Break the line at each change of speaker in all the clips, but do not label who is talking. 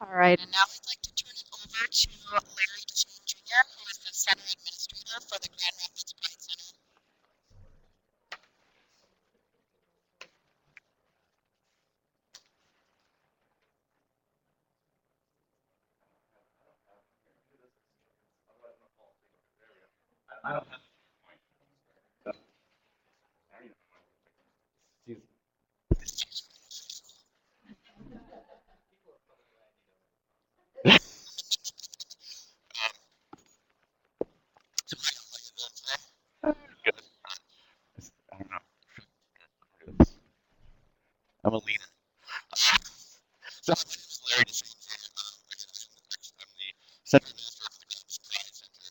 All right, and now I'd like to turn it over to Larry DeShane Jr., who is the Center Administrator for the Grand Rapids Pride Center. So how y'all like it today?
Good. I don't know. I'm a leader.
So my name is Larry DeShane Jr. I'm the
Center.
Center Administrator for the Campus Pride Center.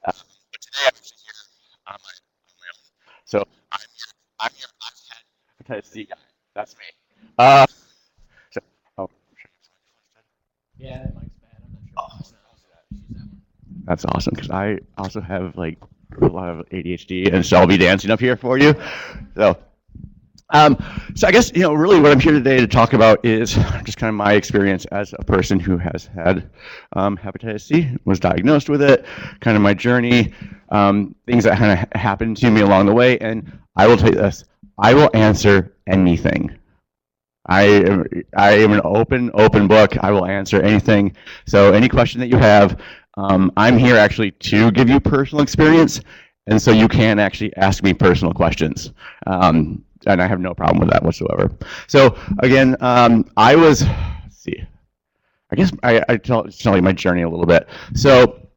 But today I'm actually here on my own.
So
I'm here. I've had.
hepatitis C guy. That's me. Uh, so, oh,
Yeah, that mic's bad. I'm not sure. Just use that one.
that's awesome because I also have like a lot of ADHD, and so I'll be dancing up here for you. So, so I guess really what I'm here today to talk about is just kind of my experience as a person who has had hepatitis C, was diagnosed with it, kind of my journey, things that kind of happened to me along the way, and I will tell you this: I will answer anything. I am an open book. I will answer anything. So any question that you have, I'm here actually to give you personal experience, and so you can actually ask me personal questions. And I have no problem with that whatsoever. So again, let's see, I guess I tell you my journey a little bit. So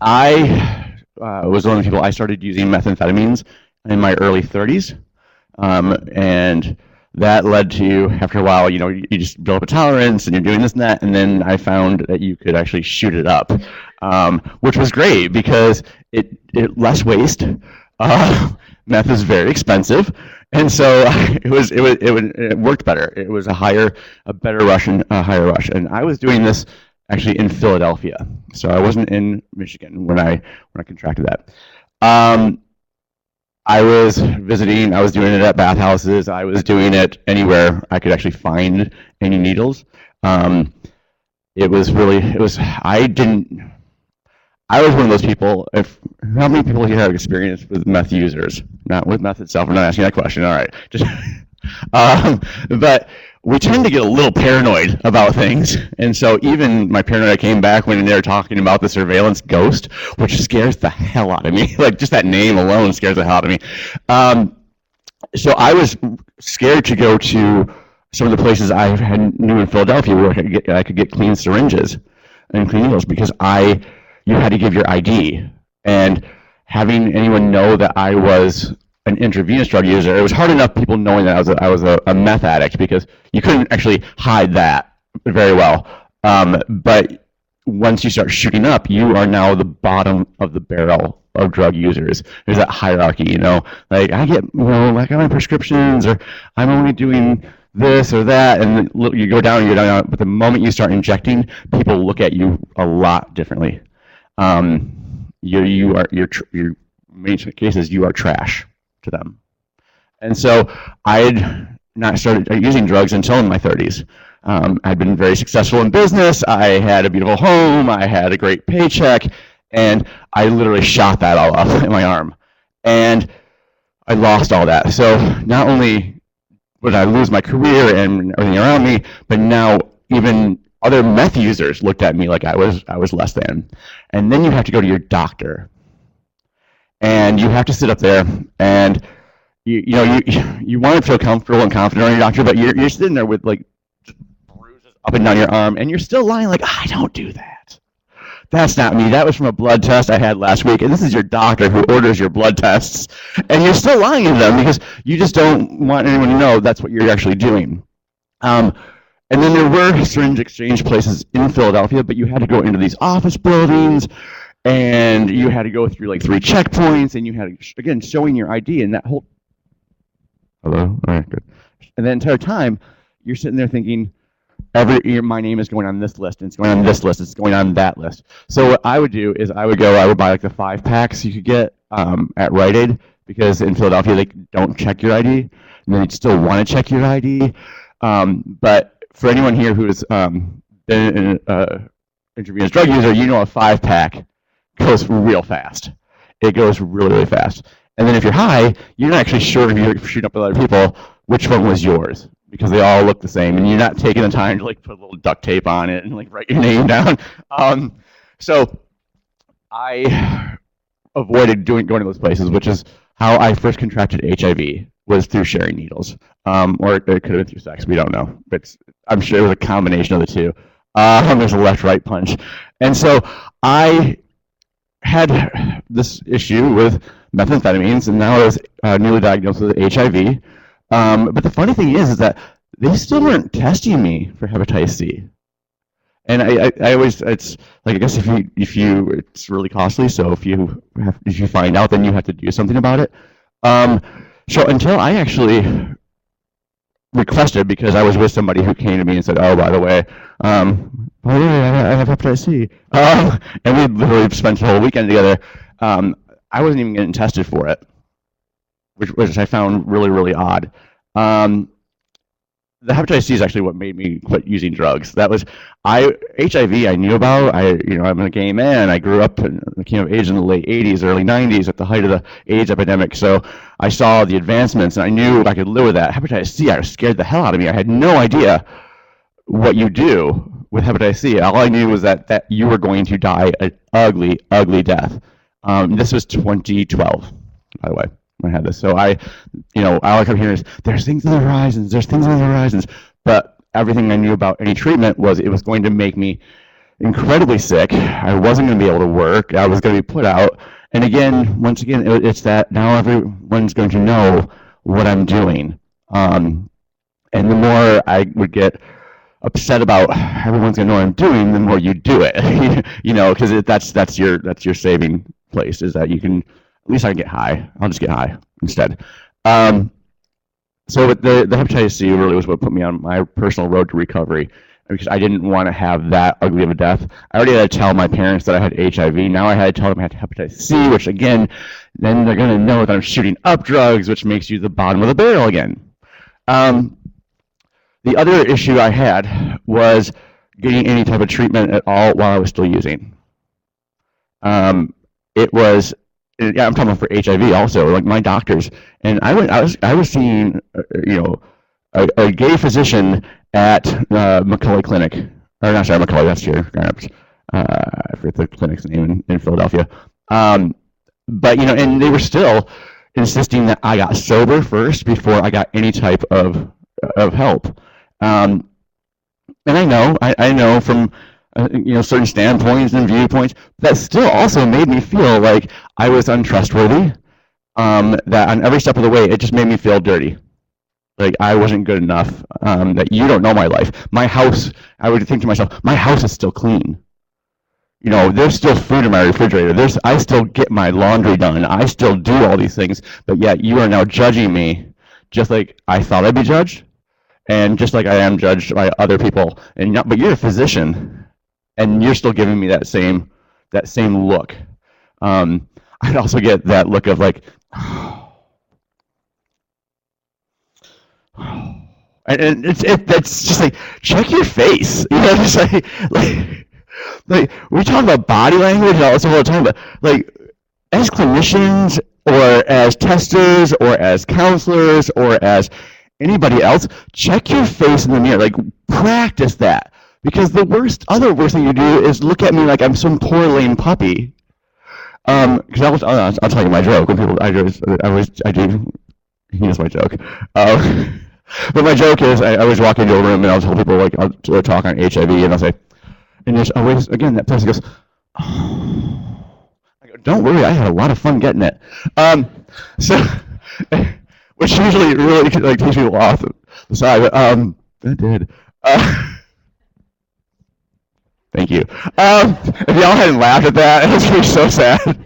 I was one of the people, I started using methamphetamines in my early 30s. And that led to, after a while, you just build up a tolerance and you're doing this and that. And then I found that you could actually shoot it up, which was great because it less waste. Meth is very expensive. And so it worked better. It was a better rush and a higher rush. And I was doing this actually in Philadelphia. So I wasn't in Michigan when I contracted that. I was visiting, I was doing it at bathhouses, I was doing it anywhere I could actually find any needles. I was one of those people, how many people here have experience with meth users? Not with meth itself, I'm not asking that question, all right. But we tend to get a little paranoid about things. And so even my paranoia came back when they were talking about the surveillance ghost, which scares the hell out of me. Like just that name alone scares the hell out of me. So I was scared to go to some of the places I knew in Philadelphia where I could get clean syringes and clean needles because you had to give your ID. And having anyone know that I was an intravenous drug user, it was hard enough people knowing that I was a meth addict because you couldn't actually hide that very well. But once you start shooting up, you are now the bottom of the barrel of drug users. There's that hierarchy, like I get, like I have prescriptions, or I'm only doing this or that, and you go down, but the moment you start injecting, people look at you a lot differently. You're in many cases, you are trash to them. And so I had not started using drugs until in my 30s. I'd been very successful in business. I had a beautiful home. I had a great paycheck. And I literally shot that all off in my arm. And I lost all that. So not only would I lose my career and everything around me, but now even other meth users looked at me like I was less than. And then you have to go to your doctor. And you have to sit up there and you want to feel comfortable and confident on your doctor, but you're sitting there with like bruises up and down your arm, and you're still lying like, I don't do that. That's not me. That was from a blood test I had last week, and this is your doctor who orders your blood tests, and you're still lying to them because you just don't want anyone to know that's what you're actually doing. And then there were syringe exchange places in Philadelphia, but you had to go into these office buildings, and you had to go through like 3 checkpoints, and you had to, again, showing your ID, and that whole, hello, all right, good. And the entire time, you're sitting there thinking, my name is going on this list, and it's going on this list, it's going on that list. So what I would do is I would buy like the 5-packs you could get at Rite Aid, because in Philadelphia they don't check your ID, and then you still want to check your ID. But for anyone here who has been an intravenous drug user, you know a 5-pack goes real fast. It goes really, really fast. And then if you're high, you're not actually sure if you're shooting up with other people which one was yours, because they all look the same, and you're not taking the time to like put a little duct tape on it and like write your name down. So I avoided going to those places, which is how I first contracted HIV, was through sharing needles, or it could have been through sex. We don't know, but I'm sure it was a combination of the two. There's a left-right punch, and so I had this issue with methamphetamines, and now I was newly diagnosed with HIV. But the funny thing is that they still weren't testing me for hepatitis C. And I always, it's like, I guess if you it's really costly, so if you find out, then you have to do something about it. So until I actually requested, because I was with somebody who came to me and said, oh, by the way, I have hepatitis C. And we literally spent the whole weekend together. I wasn't even getting tested for it, which I found really, really odd. The hepatitis C is actually what made me quit using drugs. That was HIV I knew about. I'm a gay man. I grew up and came of age in the late 80s, early 90s at the height of the AIDS epidemic. So I saw the advancements and I knew I could live with that. Hepatitis C, I was scared the hell out of me. I had no idea what you do with hepatitis C. All I knew was that you were going to die an ugly, ugly death. This was 2012, by the way, when I had this. So all I kept hearing is, there's things on the horizons, there's things on the horizons. But everything I knew about any treatment was it was going to make me incredibly sick. I wasn't going to be able to work. I was going to be put out. And again, once again, it's that now everyone's going to know what I'm doing. And the more I would get upset about everyone's going to know what I'm doing, the more you do it. Because that's your saving place, is that you can, at least I can get high. I'll just get high instead. So the hepatitis C really was what put me on my personal road to recovery, because I didn't want to have that ugly of a death. I already had to tell my parents that I had HIV. Now I had to tell them I had hepatitis C, which again, then they're going to know that I'm shooting up drugs, which makes you the bottom of the barrel again. The other issue I had was getting any type of treatment at all while I was still using. It was, yeah, I'm talking about for HIV also, like my doctors, and I was seeing, a gay physician at McCullough Clinic, or not, sorry, McCullough, that's here, I forget the clinic's name in Philadelphia. But and they were still insisting that I got sober first before I got any type of help. And I know from certain standpoints and viewpoints, that still also made me feel like I was untrustworthy. That on every step of the way, it just made me feel dirty. Like I wasn't good enough. That you don't know my life. My house, I would think to myself, my house is still clean. There's still food in my refrigerator. I still get my laundry done. I still do all these things, but yet you are now judging me just like I thought I'd be judged, and just like I am judged by other people. But you're a physician, and you're still giving me that same look. I'd also get that look of like, and it's just like, check your face. Just like we talk about body language and all this all the time, but like as clinicians or as testers or as counselors or as anybody else, check your face in the mirror. Like practice that, because the worst thing you do is look at me like I'm some poor lame puppy. Because I'll tell you my joke. When people, I do. He knows my joke. But my joke is, I was walking into a room and I'll tell people like I'll talk on HIV and I'll say, and there's always again that person goes, oh. I go, don't worry, I had a lot of fun getting it. So, which usually really like takes people off the side. But that did. Thank you. If y'all hadn't laughed at that, it was really so sad.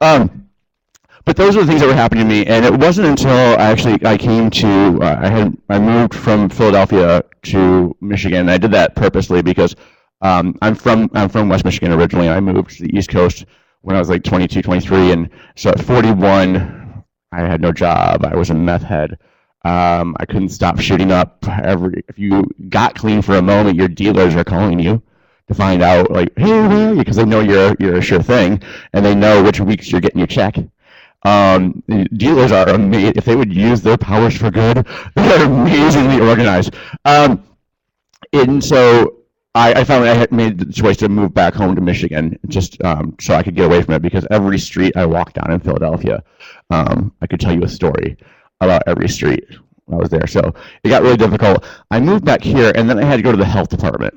But those are the things that were happening to me, and it wasn't until I came to I moved from Philadelphia to Michigan. And I did that purposely because I'm from West Michigan originally. I moved to the East Coast when I was like 22, 23, and so at 41, I had no job. I was a meth head. I couldn't stop shooting up. If you got clean for a moment, your dealers are calling you to find out, like, hey, where are you? Because they know you're a sure thing, and they know which weeks you're getting your check. Dealers are amazing. If they would use their powers for good, they're amazingly organized. And so I finally had made the choice to move back home to Michigan, just so I could get away from it, because every street I walked down in Philadelphia, I could tell you a story about every street when I was there. So it got really difficult. I moved back here, and then I had to go to the health department.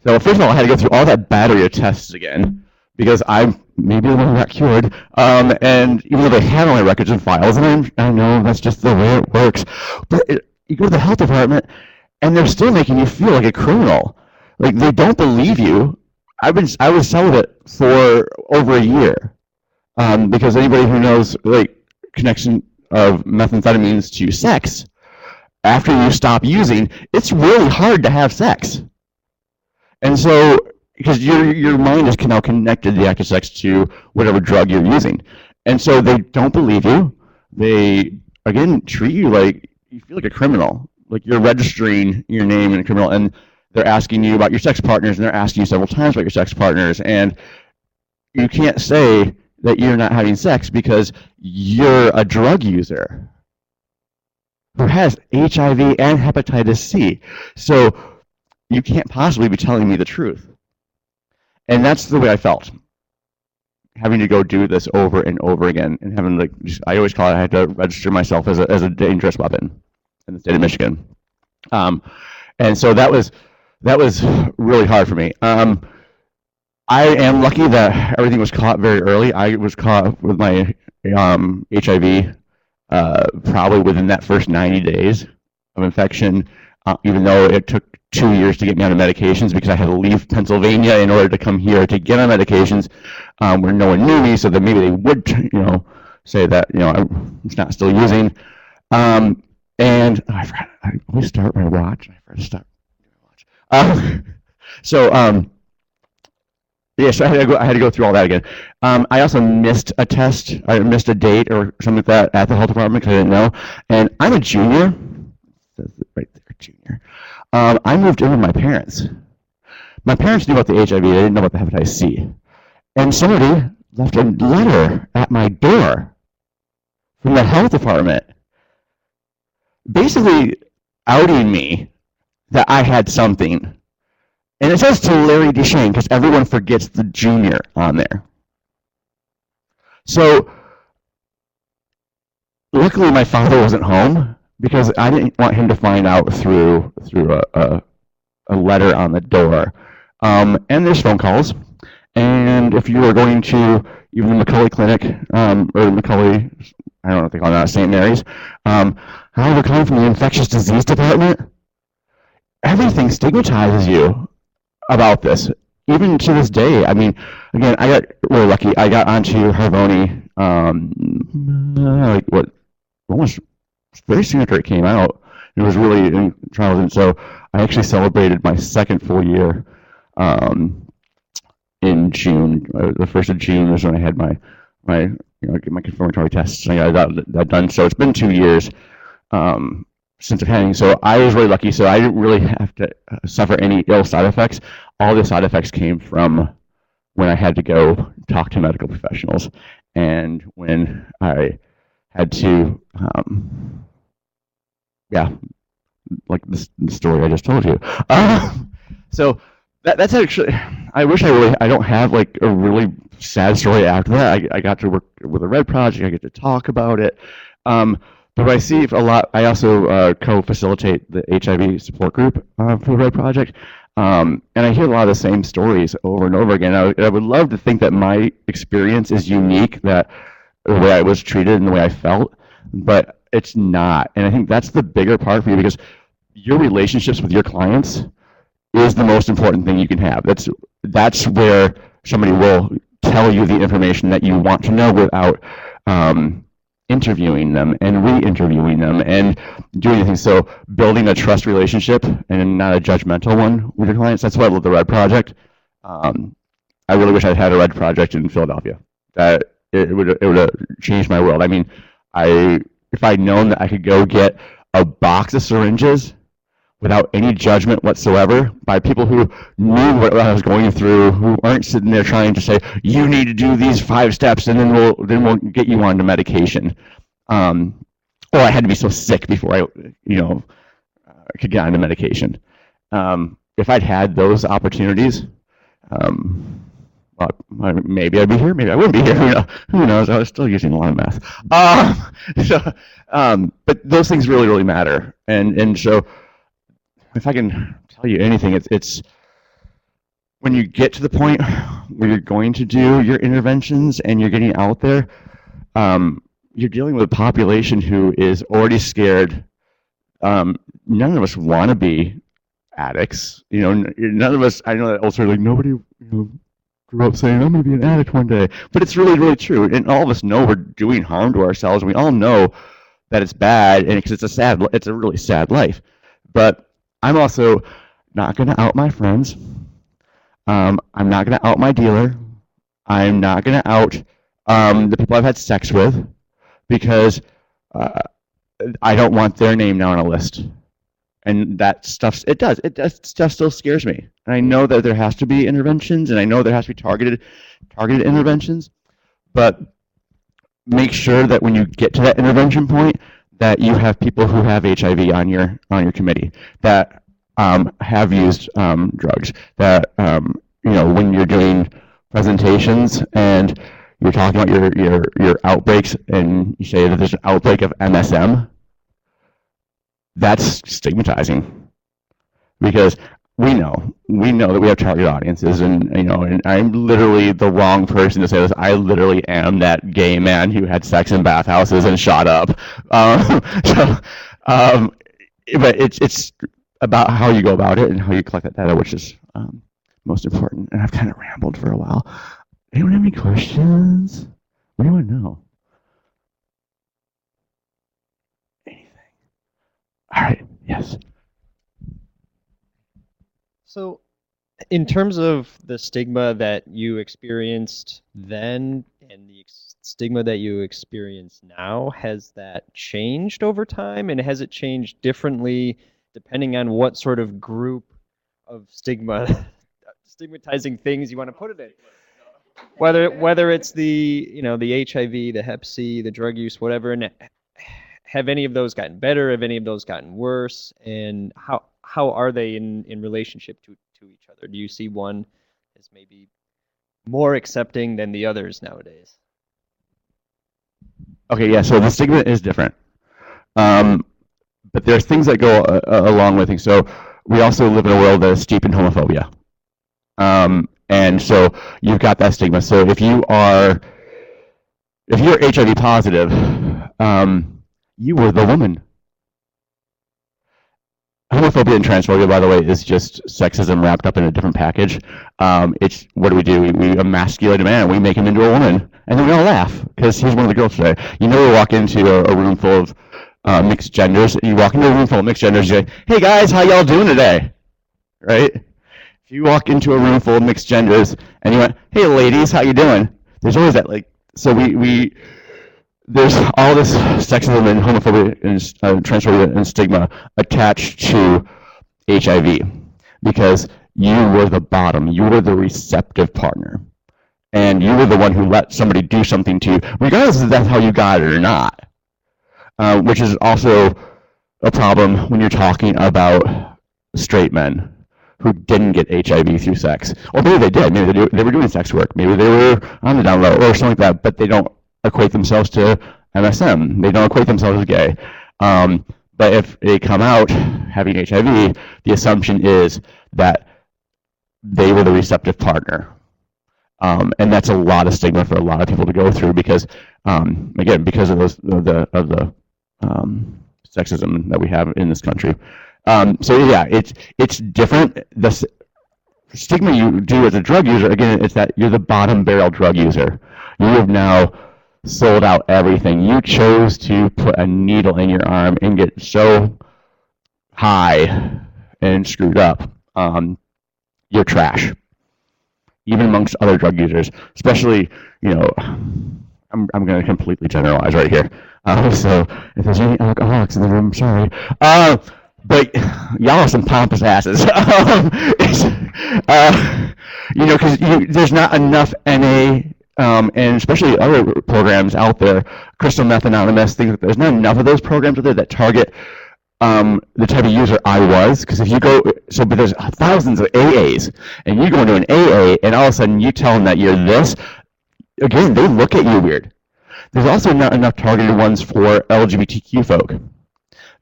So first of all, I had to go through all that battery of tests again, because I'm maybe the one who got cured. And even though they have all my records and files, and I know that's just the way it works, but you go to the health department, and they're still making you feel like a criminal. Like, they don't believe you. I was celibate for over a year, because anybody who knows, like, connection of methamphetamines to sex, after you stop using, it's really hard to have sex. And so, because your mind is now connected, the act of sex, to whatever drug you're using. And so they don't believe you. They, again, treat you like, you feel like a criminal. Like, you're registering your name in a criminal, and they're asking you about your sex partners, and they're asking you several times about your sex partners, and you can't say that you're not having sex because you're a drug user who has HIV and hepatitis C. So you can't possibly be telling me the truth. And that's the way I felt, having to go do this over and over again, and having, like, I always call it, I had to register myself as a dangerous weapon in the state of Michigan. And so that was really hard for me. I am lucky that everything was caught very early. I was caught with my HIV probably within that first 90 days of infection, even though it took 2 years to get me on the medications, because I had to leave Pennsylvania in order to come here to get on medications, where no one knew me, so that maybe they would, say that, I'm not still using. And I forgot, I always start my watch. I forgot to start my watch. Yeah, so I had to go through all that again. I also missed a test. I missed a date or something like that at the health department because I didn't know. And I'm a junior. It says it right there, junior. I moved in with my parents. My parents knew about the HIV. They didn't know about the hepatitis C. And somebody left a letter at my door from the health department, basically outing me that I had something. And it says to Larry DeShane, because everyone forgets the junior on there. So luckily my father wasn't home, because I didn't want him to find out through a letter on the door. And there's phone calls. And if you are going to even the McCully Clinic, or the McCully, I don't know if they call it, St. Mary's, hi, we're calling from the infectious disease department. Everything stigmatizes you about this, even to this day. I mean, again, I got really lucky. I got onto Harvoni, almost very soon after it came out. It was really in trials, and so I actually celebrated my second full year in June. The 1st of June was when I had my confirmatory tests, and I got that done. So it's been 2 years since I've had it. So I was really lucky. So I didn't really have to suffer any ill side effects. All the side effects came from when I had to go talk to medical professionals, and when I had to, like the story I just told you. So that's actually, I wish I don't have like a really sad story after that. I got to work with a Red Project. I get to talk about it. But I see a lot. I also co-facilitate the HIV support group for the Red Project, and I hear a lot of the same stories over and over again. I would love to think that my experience is unique, that the way I was treated and the way I felt, but it's not. And I think that's the bigger part for you, because your relationships with your clients is the most important thing you can have. That's where somebody will tell you the information that you want to know without interviewing them and re-interviewing them and doing anything. So building a trust relationship and not a judgmental one with your clients. That's why I love the Red Project. I really wish I'd had a Red Project in Philadelphia. That it would have changed my world. I mean, I if I'd known that I could go get a box of syringes without any judgment whatsoever by people who knew what I was going through, who aren't sitting there trying to say, you need to do these 5 steps and then we'll get you onto medication. Or I had to be so sick before I could get onto medication. If I'd had those opportunities, well, maybe I'd be here, maybe I wouldn't be here. Who knows? I was still using a lot of math. But those things really, really matter. And so, if I can tell you anything, it's when you get to the point where you're going to do your interventions and you're getting out there, you're dealing with a population who is already scared. None of us want to be addicts. None of us. I know that also like nobody grew up saying I'm going to be an addict one day, but it's really, really true. And all of us know we're doing harm to ourselves. And we all know that it's bad, and because it's a really sad life. But I'm also not going to out my friends. I'm not going to out my dealer. I'm not going to out the people I've had sex with, because I don't want their name now on a list. And that stuff still scares me. And I know that there has to be interventions, and I know there has to be targeted interventions. But make sure that when you get to that intervention point, that you have people who have HIV on your committee, that have used drugs, that when you're doing presentations and you're talking about your outbreaks, and you say that there's an outbreak of MSM, that's stigmatizing, because we know that we have target audiences, and I'm literally the wrong person to say this. I literally am that gay man who had sex in bathhouses and shot up. But it's about how you go about it and how you collect that data, which is most important. And I've kind of rambled for a while. Anyone have any questions? What do you want to know? Anything? All right. Yes.
So, in terms of the stigma that you experienced then and the stigma that you experience now, has that changed over time, and has it changed differently depending on what sort of group of stigmatizing things you want to put it in? Whether it's the the HIV, the Hep C, the drug use, whatever, and have any of those gotten better? Have any of those gotten worse? And how are they in relationship to each other? Do you see one as maybe more accepting than the others nowadays?
Okay, yeah, so the stigma is different. But there's things that go along with things. So we also live in a world that is steeped in homophobia. And so you've got that stigma. So if you're HIV positive, you were the woman. Homophobia and transphobia, by the way, is just sexism wrapped up in a different package. It's what do? We emasculate a man, we make him into a woman, and then we all laugh because he's one of the girls today. You walk into a room full of mixed genders. You walk into a room full of mixed genders, you say, "Hey guys, how y'all doing today?" Right? If you walk into a room full of mixed genders and you went, "Hey ladies, how you doing?" There's always that So there's all this sexism and homophobia and transphobia and stigma attached to HIV, because you were the bottom, you were the receptive partner, and you were the one who let somebody do something to you, regardless if that's how you got it or not, which is also a problem when you're talking about straight men who didn't get HIV through sex. Or maybe they did, maybe they were doing sex work, maybe they were on the down low or something like that, but they don't equate themselves to MSM. They don't equate themselves as gay. But if they come out having HIV, the assumption is that they were the receptive partner. And that's a lot of stigma for a lot of people to go through, because, again, because of the sexism that we have in this country. So yeah, it's different. The stigma you do as a drug user, again, it's that you're the bottom barrel drug user. You have now sold out everything. You chose to put a needle in your arm and get so high and screwed up. You're trash, even amongst other drug users, especially, I'm going to completely generalize right here. So if there's any alcoholics in the room, sorry. But y'all are some pompous asses. Because there's not enough NA, and especially other programs out there, Crystal Meth Anonymous, things like that. There's not enough of those programs out there that target the type of user I was. Because if you go, but there's thousands of AAs, and you go into an AA, and all of a sudden you tell them that you're this, again, they look at you weird. There's also not enough targeted ones for LGBTQ folk,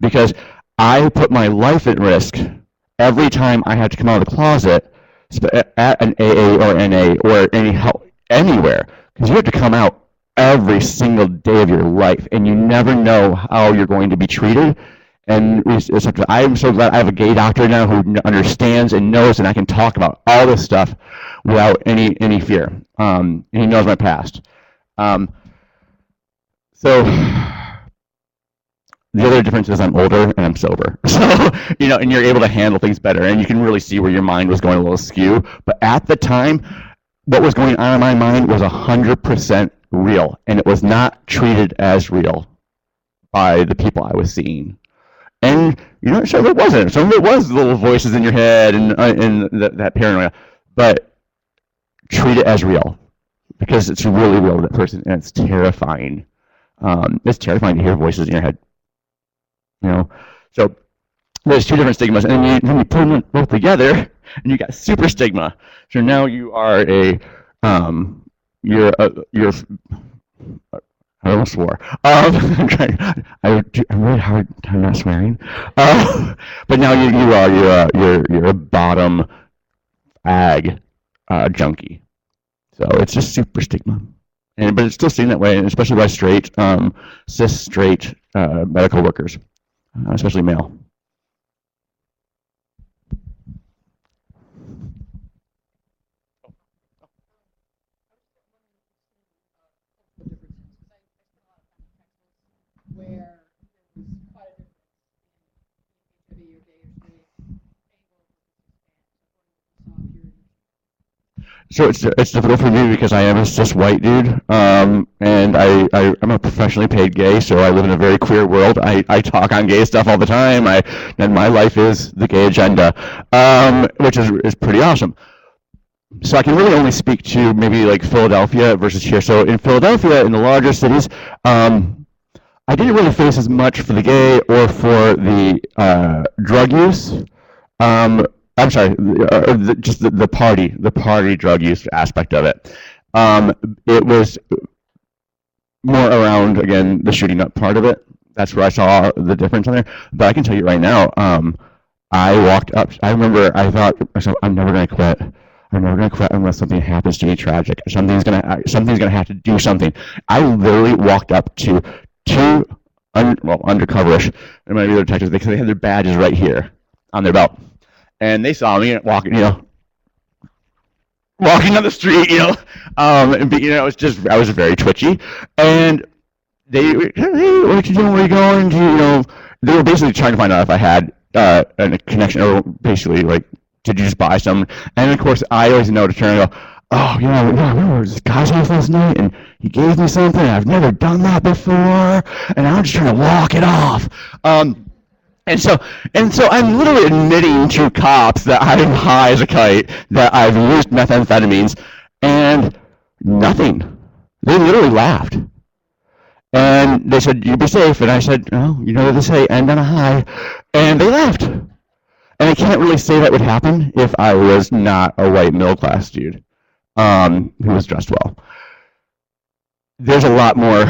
because I put my life at risk every time I had to come out of the closet at an AA or NA or any help anywhere, because you have to come out every single day of your life, and you never know how you're going to be treated. And I'm so glad I have a gay doctor now who understands and knows, and I can talk about all this stuff without any fear. And he knows my past. So the other difference is I'm older and I'm sober. So, and you're able to handle things better, and you can really see where your mind was going a little skew. But at the time, what was going on in my mind was 100% real, and it was not treated as real by the people I was seeing. And, some of it wasn't. Some of it was little voices in your head and that paranoia. But treat it as real, because it's really real to that person, and it's terrifying. It's terrifying to hear voices in your head. So there's two different stigmas, and then you put them both together, and you got super stigma. So now you are I almost swore. I'm really hard time not swearing. But now you're a bottom ag junkie. So it's just super stigma. But it's still seen that way, and especially by straight, cis straight medical workers, especially male.
Where there was quite a difference in HIV or gay or straight angle
So it's difficult for me because I am a cis white dude, and I'm a professionally paid gay, so I live in a very queer world. I talk on gay stuff all the time. And my life is the gay agenda, which is pretty awesome. So I can really only speak to maybe like Philadelphia versus here. So in Philadelphia, in the larger cities, I didn't really face as much for the gay or for the drug use. I'm sorry, just the party drug use aspect of it. It was more around, again, the shooting up part of it. That's where I saw the difference on there. But I can tell you right now, I walked up, I remember I thought, I'm never going to quit. I'm never going to quit unless something happens to me tragic. Something's going to have to do something. I literally walked up to two undercoverish, and my other detectives, because they had their badges right here on their belt. And they saw me walking down the street, it was just, I was very twitchy. And they, hey, what you doing, where you going? They were basically trying to find out if I had a connection, or basically, like, did you just buy some? And of course, I always know to turn and go, oh, remember this guy's house last night, and he gave me something, and I've never done that before, and I'm just trying to walk it off. And so I'm literally admitting to cops that I'm high as a kite, that I've used methamphetamines, and nothing. They literally laughed. And they said, you be safe. And I said, oh, you know what they say, end on a high. And they laughed. And I can't really say that would happen if I was not a white middle-class dude who was dressed well. There's a lot more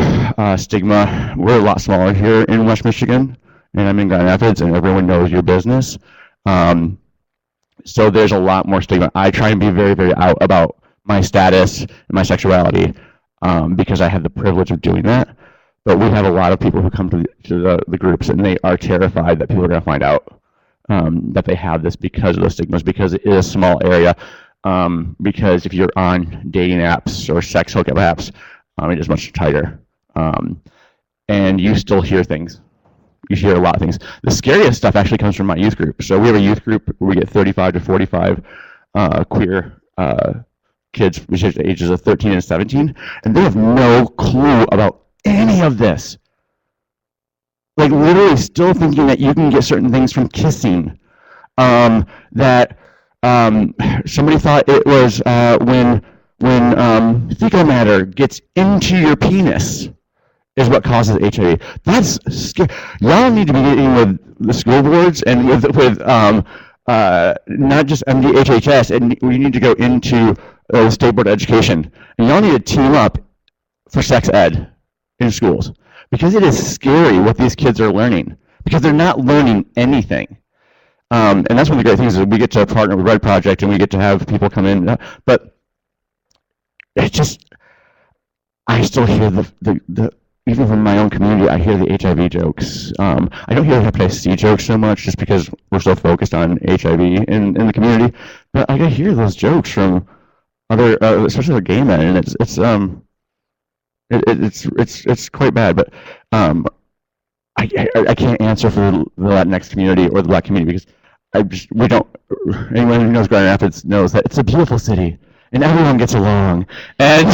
stigma. We're a lot smaller here in West Michigan. And I'm in Grand Rapids, and everyone knows your business. So there's a lot more stigma. I try and be very, very out about my status and my sexuality because I have the privilege of doing that. But we have a lot of people who come to the groups, and they are terrified that people are going to find out that they have this because of the stigmas, because it is a small area. Because if you're on dating apps or sex hookup apps, it is much tighter. And you still hear things. You hear a lot of things. The scariest stuff actually comes from my youth group. So we have a youth group where we get 35 to 45 queer kids between the ages of 13 and 17, and they have no clue about any of this. Like literally still thinking that you can get certain things from kissing. That somebody thought it was when fecal matter gets into your penis is what causes HIV. That's scary. Y'all need to be getting with the school boards and with not just MDHHS, and we need to go into the state board of education. And y'all need to team up for sex ed in schools, because it is scary what these kids are learning, because they're not learning anything. And that's one of the great things is we get to partner with Red Project and we get to have people come in, but it's just, I still hear the even from my own community, I hear the HIV jokes. I don't hear the hepatitis C jokes so much just because we're so focused on HIV in the community, but I hear those jokes from other, especially the gay men, and it's quite bad, but I can't answer for the Latinx community or the Black community, because we don't, anyone who knows Grand Rapids knows that it's a beautiful city and everyone gets along, and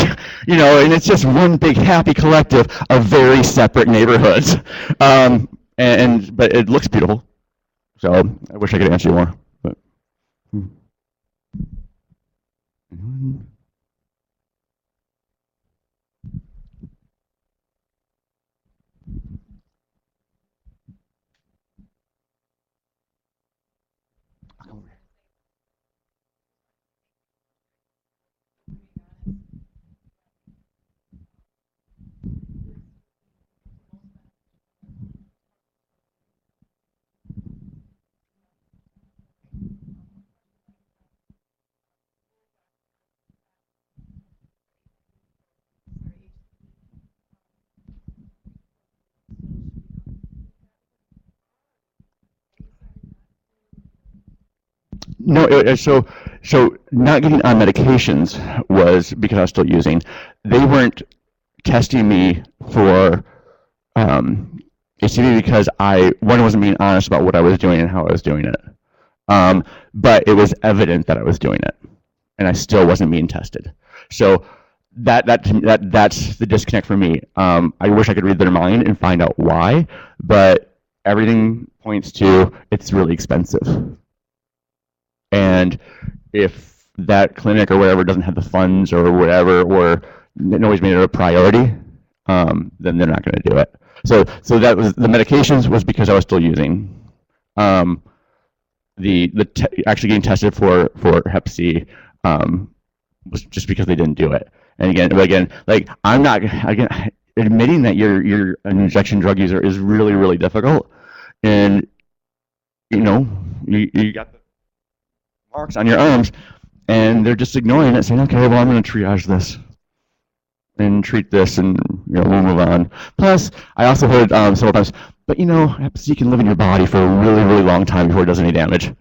and it's just one big happy collective of very separate neighborhoods, but it looks beautiful. So I wish I could answer you more, but. No, so not getting on medications was because I was still using. They weren't testing me for HCV because one wasn't being honest about what I was doing and how I was doing it. But it was evident that I was doing it, and I still wasn't being tested. So that's the disconnect for me. I wish I could read their mind and find out why, but everything points to it's really expensive. And if that clinic or whatever doesn't have the funds or whatever, or nobody's made it a priority, then they're not going to do it. So that was the medications was because I was still using. Actually getting tested for Hep C was just because they didn't do it. And again, like I'm not admitting that you're an injection drug user is really, really difficult. And you got the marks on your arms, and they're just ignoring it, saying, okay, well, I'm going to triage this and treat this, and we'll move on. Plus, I also heard several times, but Hep C can live in your body for a really, really long time before it does any damage.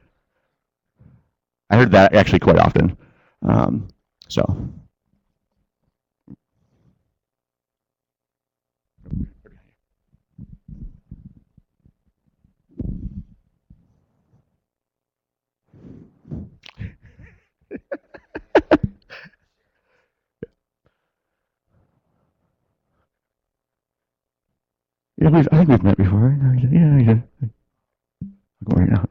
I heard that actually quite often. So. Yeah, I think we've met before, right? Yeah, we did. I'll go right now.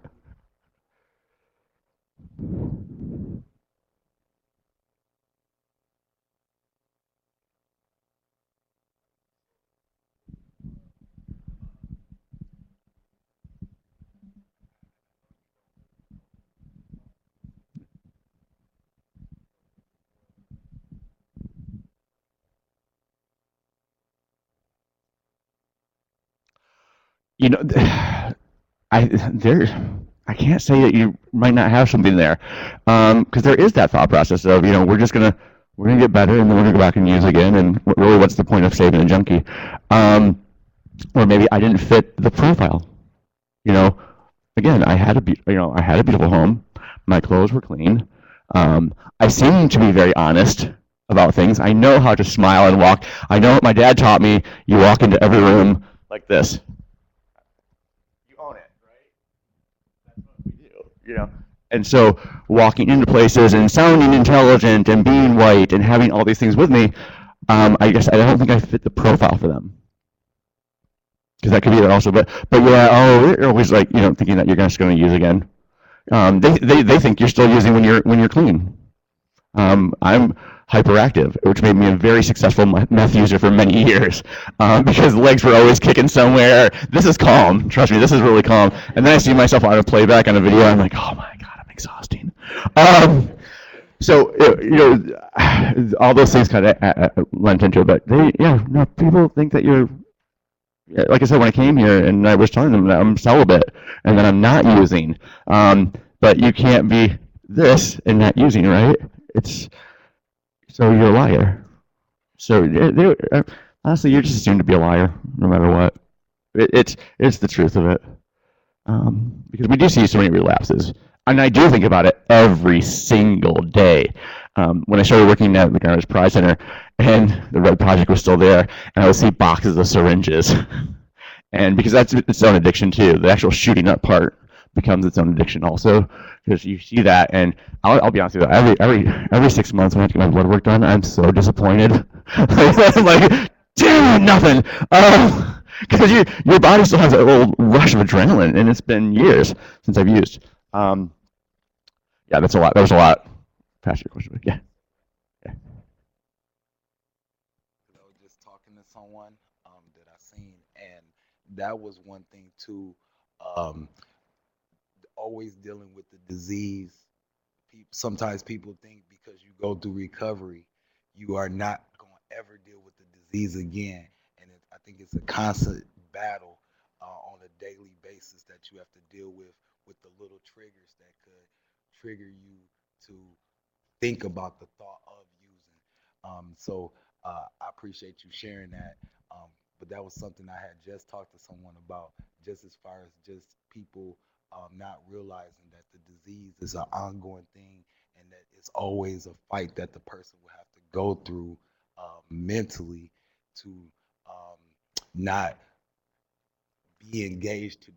I can't say that you might not have something there, because there is that thought process of we're gonna get better and then we're gonna go back and use again, and really what's the point of saving a junkie? Or maybe I didn't fit the profile. Again, I had a beautiful home, my clothes were clean, I seemed to be very honest about things. I know how to smile and walk. I know what my dad taught me. You walk into every room like this. You own it, right? That's what we do. And so walking into places and sounding intelligent and being white and having all these things with me, I guess I don't think I fit the profile for them. Because that could be it also, but yeah, they're always like, thinking that you're just going to use again. They think you're still using when you're clean. I'm hyperactive, which made me a very successful meth user for many years, because legs were always kicking somewhere. This is calm, trust me, this is really calm. And then I see myself on a playback on a video, I'm like, oh my god, I'm exhausting. So all those things kind of lent into it, but people think that you're, like I said, when I came here and I was telling them that I'm celibate and that I'm not using, but you can't be this and not using, right? So you're a liar. So honestly, you're just assumed to be a liar no matter what. It's the truth of it, because we do see so many relapses, and I do think about it every single day. When I started working at the Garner's Pride Center, and the Red Project was still there, and I would see boxes of syringes, and because that's its own addiction too. The actual shooting up part becomes its own addiction also, because you see that, and I'll be honest with you, every 6 months when I have to get my blood work done, I'm so disappointed. I'm like, damn, nothing. Because your body still has a little rush of adrenaline, and it's been years since I've used. Yeah, that's a lot. That was a lot. Pass your question. Yeah.
I was just talking to someone that I seen, and that was one thing too. Um, Always dealing with the disease. Sometimes people think because you go through recovery, you are not going to ever deal with the disease again. And I think it's a constant battle on a daily basis that you have to deal with the little triggers that could trigger you to think about the thought of using. So I appreciate you sharing that. But that was something I had just talked to someone about, just as far as just people not realizing that the disease is an ongoing thing, and that it's always a fight that the person will have to go through mentally to not be engaged to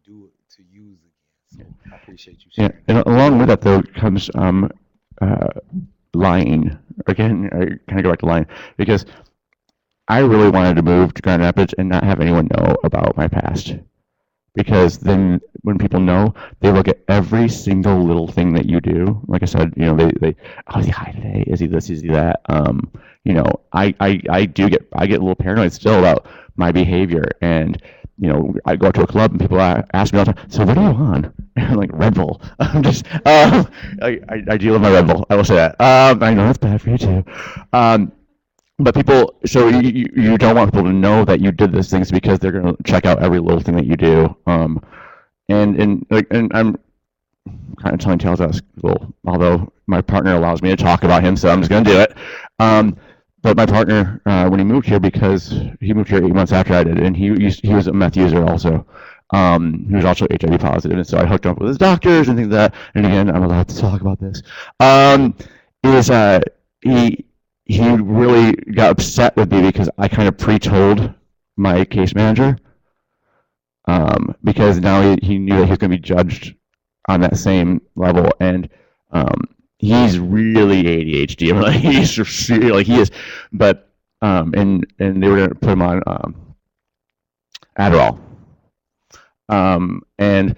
use again. So I appreciate you
Yeah,
sharing.
and along with that though comes lying. Again, I kind of go back to lying, because I really wanted to move to Grand Rapids and not have anyone know about my past. Because then when people know, they look at every single little thing that you do. Like I said, they oh, is he high today? Is he this? Is he that? I get a little paranoid still about my behavior. And I go to a club and people ask me all the time, so what are you on? And I'm like, Red Bull. I'm just I do love my Red Bull. I will say that. I know that's bad for you too. But people, so you don't want people to know that you did these things, because they're going to check out every little thing that you do. And I'm kind of telling tales out of school, although my partner allows me to talk about him, so I'm just going to do it. But my partner, when he moved here, because he moved here 8 months after I did, and he was a meth user also. He was also HIV positive, and so I hooked him up with his doctors and things like that. And again, I'm allowed to talk about this. He really got upset with me because I kind of pre-told my case manager, because now he knew that he was going to be judged on that same level, and he's really ADHD. I mean, like, he is, but and they were going to put him on Adderall, and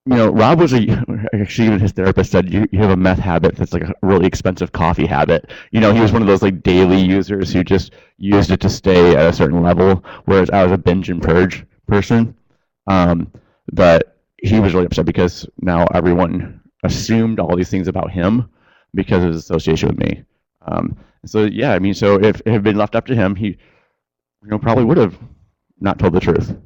Rob was actually, even his therapist said, you have a meth habit that's like a really expensive coffee habit. He was one of those like daily users who just used it to stay at a certain level, whereas I was a binge and purge person. But he was really upset because now everyone assumed all these things about him because of his association with me. So yeah, I mean, so if it had been left up to him, he probably would have not told the truth.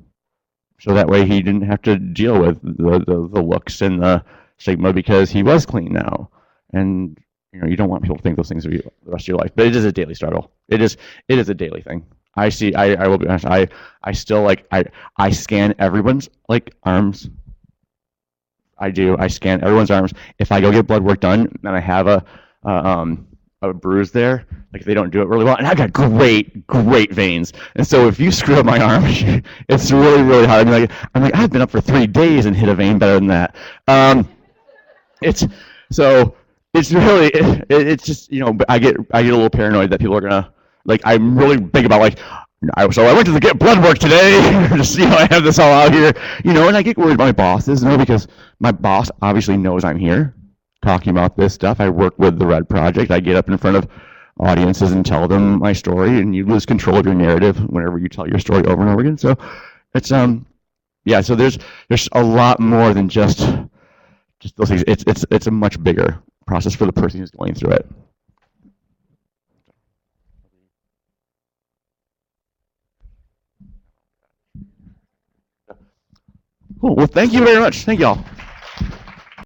So that way he didn't have to deal with the looks and the stigma, because he was clean now. And you don't want people to think those things of you the rest of your life. But it is a daily struggle. It is a daily thing. I will be honest, I still I scan everyone's arms. I do. I scan everyone's arms. If I go get blood work done and I have a bruise there, they don't do it really well, and I've got great veins, and so if you screw up my arm, it's really hard. I'm like I've been up for 3 days and hit a vein better than that. It's so it's really it's just but I get a little paranoid that people are gonna like I'm really big about like so I went to the get blood work today just I have this all out here and I get worried about my bosses because my boss obviously knows I'm here talking about this stuff. I work with the Red Project. I get up in front of audiences and tell them my story, and you lose control of your narrative whenever you tell your story over and over again. So it's yeah, so there's a lot more than just those things. It's a much bigger process for the person who's going through it. Cool. Well, thank you very much. Thank y'all.